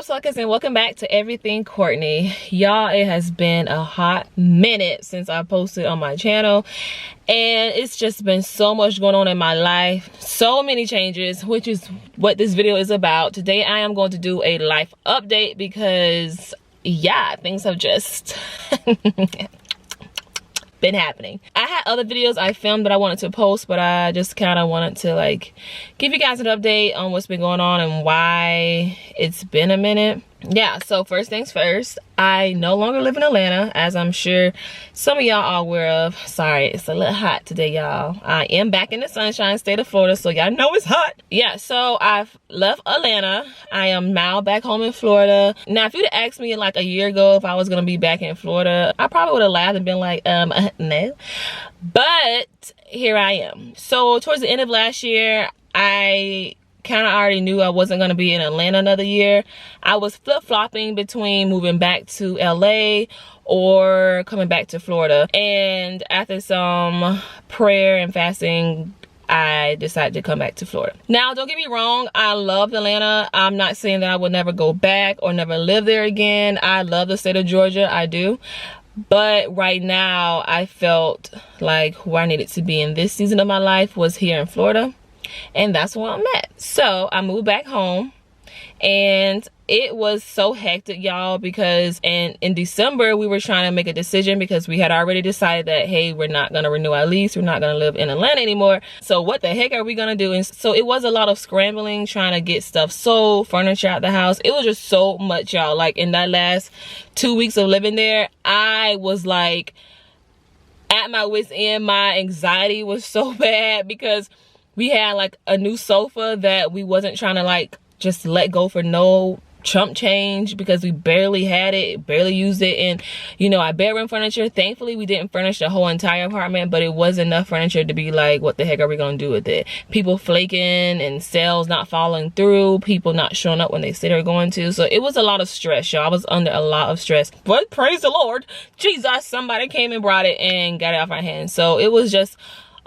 suckers, and welcome back to Everything Courtney. Y'all, it has been a hot minute since I posted on my channel, and it's just been so much going on in my life, so many changes, which is what this video is about. Today I am going to do a life update because yeah, things have just been happening. I had other videos I filmed that I wanted to post, but I just kind of wanted to like give you guys an update on what's been going on and why it's been a minute. Yeah, so first things first, I no longer live in Atlanta, as I'm sure some of y'all are aware of. Sorry, it's a little hot today, y'all. I am back in the sunshine state of Florida, so y'all know it's hot. Yeah, so I've left Atlanta. I am now back home in Florida. Now, if you'd have asked me like a year ago if I was gonna be back in Florida, I probably would have laughed and been like, no. But here I am. So towards the end of last year, I kind of already knew I wasn't going to be in Atlanta another year. I was flip-flopping between moving back to LA or coming back to Florida. And after some prayer and fasting, I decided to come back to Florida. Now, don't get me wrong, I love Atlanta. I'm not saying that I would never go back or never live there again. I love the state of Georgia, I do. But right now, I felt like where I needed to be in this season of my life was here in Florida. And that's where I'm at. So I moved back home, and it was so hectic, y'all, because in December we were trying to make a decision because we had already decided that, hey, we're not going to renew our lease, we're not going to live in Atlanta anymore, so what the heck are we going to do? And so it was a lot of scrambling, trying to get stuff sold, furniture out the house. It was just so much, y'all. Like in that last 2 weeks of living there, I was like at my wit's end. My anxiety was so bad because we had like a new sofa that we wasn't trying to like just let go for no chump change because we barely had it, barely used it. And you know, our bedroom furniture, thankfully we didn't furnish the whole entire apartment, but it was enough furniture to be like, what the heck are we gonna do with it? People flaking and sales not following through, people not showing up when they said they're going to. So it was a lot of stress, y'all. I was under a lot of stress, but praise the Lord Jesus, somebody came and brought it and got it off our hands. So it was just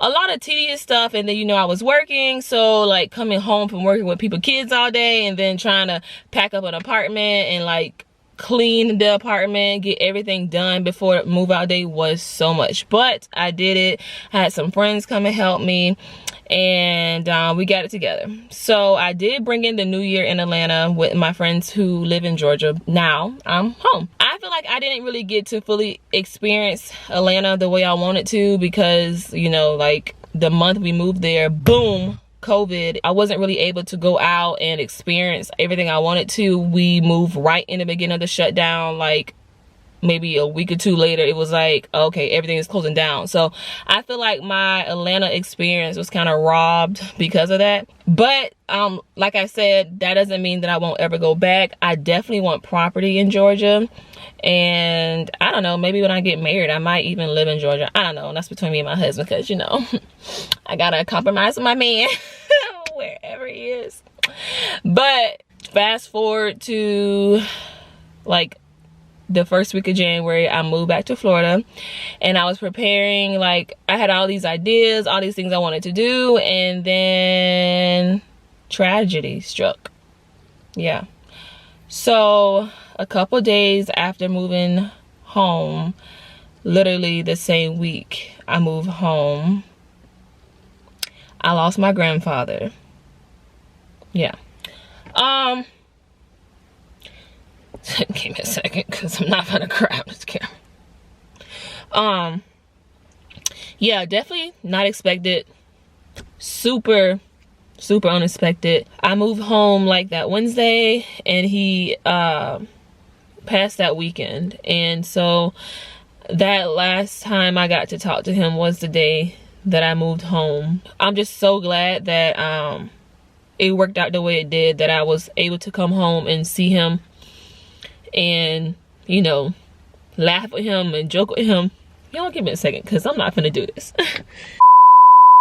a lot of tedious stuff. And then, you know, I was working, so like coming home from working with people kids all day and then trying to pack up an apartment and like clean the apartment, get everything done before move out day was so much. But I did it. I had some friends come and help me, and we got it together. So I did bring in the new year in Atlanta with my friends who live in Georgia. Now I'm home. I feel like I didn't really get to fully experience Atlanta the way I wanted to because, you know, like the month we moved there, boom, COVID. I wasn't really able to go out and experience everything I wanted to. We moved right in the beginning of the shutdown, like maybe a week or two later, it was like, okay, everything is closing down. So I feel like my Atlanta experience was kind of robbed because of that. But like I said, that doesn't mean that I won't ever go back. I definitely want property in Georgia. And I don't know, maybe when I get married, I might even live in Georgia. I don't know. And that's between me and my husband because, you know, I gotta compromise with my man wherever he is. But fast forward to like the first week of January, I moved back to Florida, and I was preparing, like I had all these ideas, all these things I wanted to do, and then tragedy struck. Yeah. So a couple days after moving home, literally the same week I moved home, I lost my grandfather. Yeah. Give me a second because I'm not gonna cry on this camera. Yeah, definitely not expected. Super unexpected. I moved home like that Wednesday, and he passed that weekend. And so that last time I got to talk to him was the day that I moved home. I'm just so glad that it worked out the way it did, that I was able to come home and see him and, you know, laugh with him and joke with him. Y'all give me a second because I'm not gonna do this.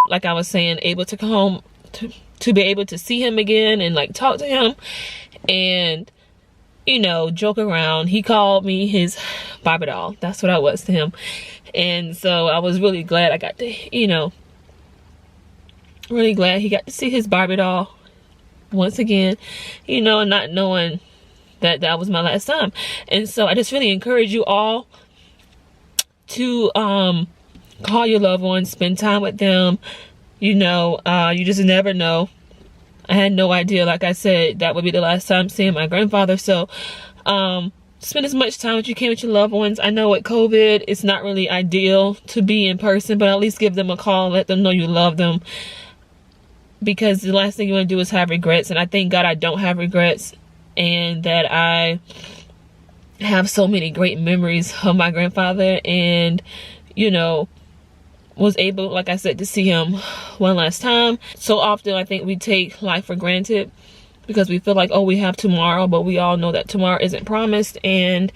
Like I was saying, able to come home to be able to see him again and like talk to him and, you know, joke around. He called me his Barbie doll. That's what I was to him. And so I was really glad I got to, you know, really glad he got to see his Barbie doll once again, you know, not knowing that was my last time. And so I just really encourage you all to call your loved ones, spend time with them. You know, you just never know. I had no idea, like I said, that would be the last time seeing my grandfather. So spend as much time as you can with your loved ones. I know with COVID, it's not really ideal to be in person, but at least give them a call, let them know you love them, because the last thing you want to do is have regrets. And I thank God I don't have regrets, and that I have so many great memories of my grandfather, and you know, was able, like I said, to see him one last time. So often I think we take life for granted because we feel like, oh, we have tomorrow, but we all know that tomorrow isn't promised. And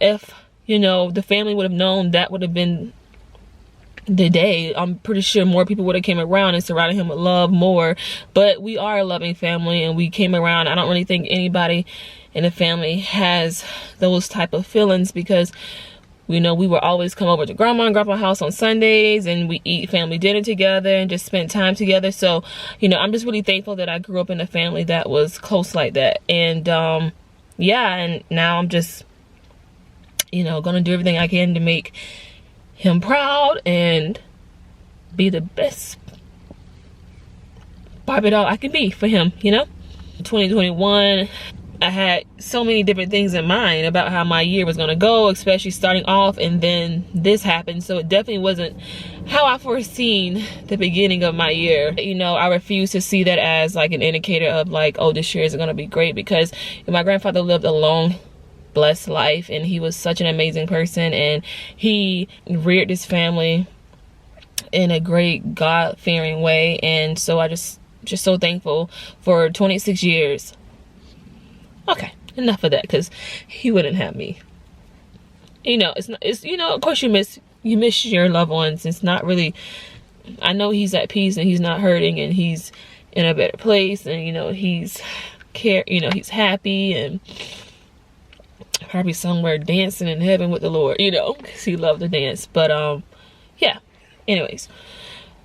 if, you know, the family would have known that would have been the day, I'm pretty sure more people would have came around and surrounded him with love more. But we are a loving family, and we came around. I don't really think anybody in the family has those type of feelings, because you know, we would always come over to grandma and grandpa's house on Sundays, and we eat family dinner together and just spend time together. So, you know, I'm just really thankful that I grew up in a family that was close like that. And yeah, and now I'm just, you know, gonna do everything I can to make him proud and be the best Barbie doll I can be for him, you know. 2021, I had so many different things in mind about how my year was going to go, especially starting off, and then this happened. So it definitely wasn't how I foreseen the beginning of my year. You know, I refuse to see that as like an indicator of like, oh, this year is going to be great, because my grandfather lived a long, blessed life, and he was such an amazing person, and he reared his family in a great God-fearing way. And so I just so thankful for 26 years. Okay, enough of that, because he wouldn't have me. You know, it's you know, of course you miss your loved ones. It's not really, I know he's at peace and he's not hurting and he's in a better place, and you know, he's happy and probably somewhere dancing in heaven with the Lord, you know, because he loved to dance. But yeah, anyways,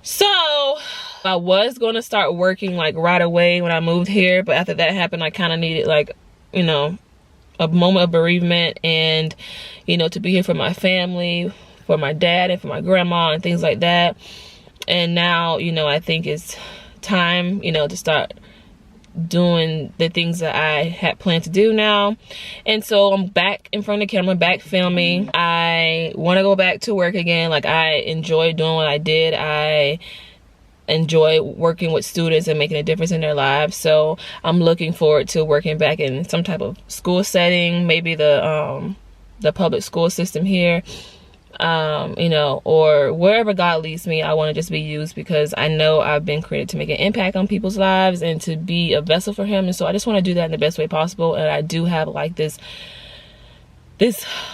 so I was going to start working like right away when I moved here, but after that happened, I kind of needed like, you know, a moment of bereavement, and you know, to be here for my family, for my dad and for my grandma and things like that. And now, you know, I think it's time, you know, to start doing the things that I had planned to do now. And so I'm back in front of the camera, back filming. I want to go back to work again. Like, I enjoy doing what I did. I enjoy working with students and making a difference in their lives. So I'm looking forward to working back in some type of school setting, maybe the public school system here, you know, or wherever God leads me. I want to just be used, because I know I've been created to make an impact on people's lives and to be a vessel for him. And so I just want to do that in the best way possible. And I do have like this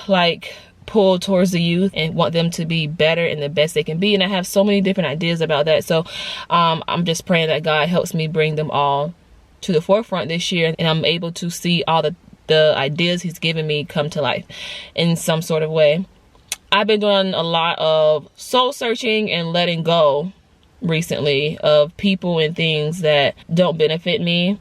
like pull towards the youth and want them to be better and the best they can be. And I have so many different ideas about that. So I'm just praying that God helps me bring them all to the forefront this year, and I'm able to see all the ideas he's given me come to life in some sort of way. I've been doing a lot of soul searching and letting go recently of people and things that don't benefit me.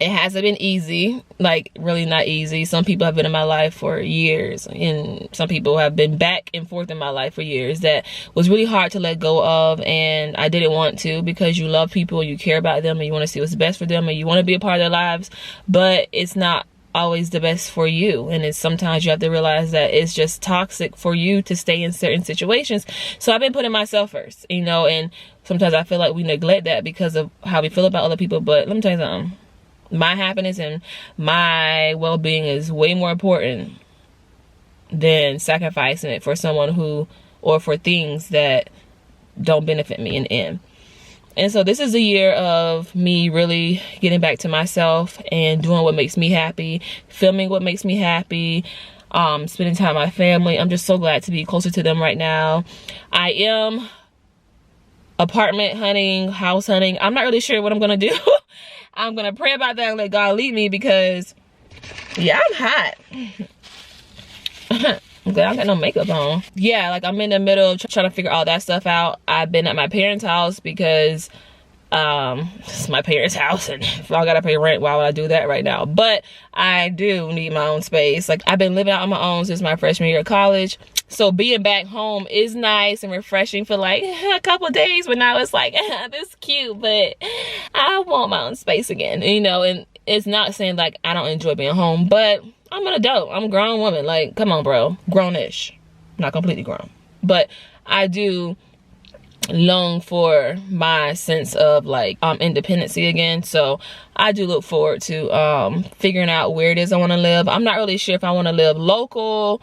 It hasn't been easy, like really not easy. Some people have been in my life for years, and some people have been back and forth in my life for years that was really hard to let go of. And I didn't want to, because you love people, you care about them, and you want to see what's best for them, and you want to be a part of their lives, but it's not always the best for you. And it's sometimes you have to realize that it's just toxic for you to stay in certain situations. So I've been putting myself first, you know, and sometimes I feel like we neglect that because of how we feel about other people. But let me tell you something. My happiness and my well-being is way more important than sacrificing it for someone who, or for things that don't benefit me in the end. And so this is a year of me really getting back to myself and doing what makes me happy, filming what makes me happy, spending time with my family. I'm just so glad to be closer to them right now. I am apartment hunting, house hunting. I'm not really sure what I'm gonna do. I'm gonna pray about that and let God lead me, because yeah, I'm hot. I'm glad I got no makeup on. Yeah, like I'm in the middle of trying to figure all that stuff out. I've been at my parents' house because It's my parents' house, and if I gotta pay rent, why would I do that right now? But I do need my own space. Like, I've been living out on my own since my freshman year of college. So being back home is nice and refreshing for like a couple of days, but now it's like, this is cute, but I want my own space again, you know. And it's not saying like I don't enjoy being home, but I'm an adult. I'm a grown woman. Like, come on, bro. Grown-ish. Not completely grown. But I do long for my sense of like independency again. So I do look forward to figuring out where it is I want to live. I'm not really sure if I want to live local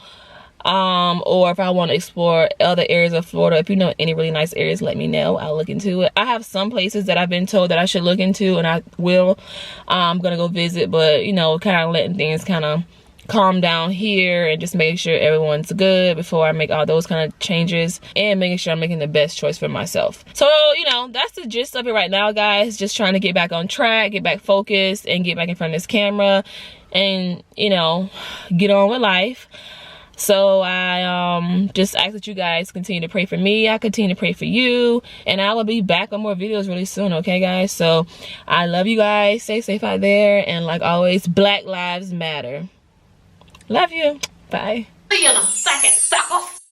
or if I want to explore other areas of Florida. If you know any really nice areas, let me know. I'll look into it. I have some places that I've been told that I should look into, and I will. I'm gonna go visit, but you know, kind of letting things kind of calm down here and just making sure everyone's good before I make all those kind of changes, and making sure I'm making the best choice for myself. So, you know, that's the gist of it right now, guys. Just trying to get back on track, get back focused, and get back in front of this camera and, you know, get on with life. So I just ask that you guys continue to pray for me. I continue to pray for you, and I will be back on more videos really soon, okay, guys? So I love you guys. Stay safe out there, and like always, Black Lives Matter. Love you. Bye. See you in a second, sucker.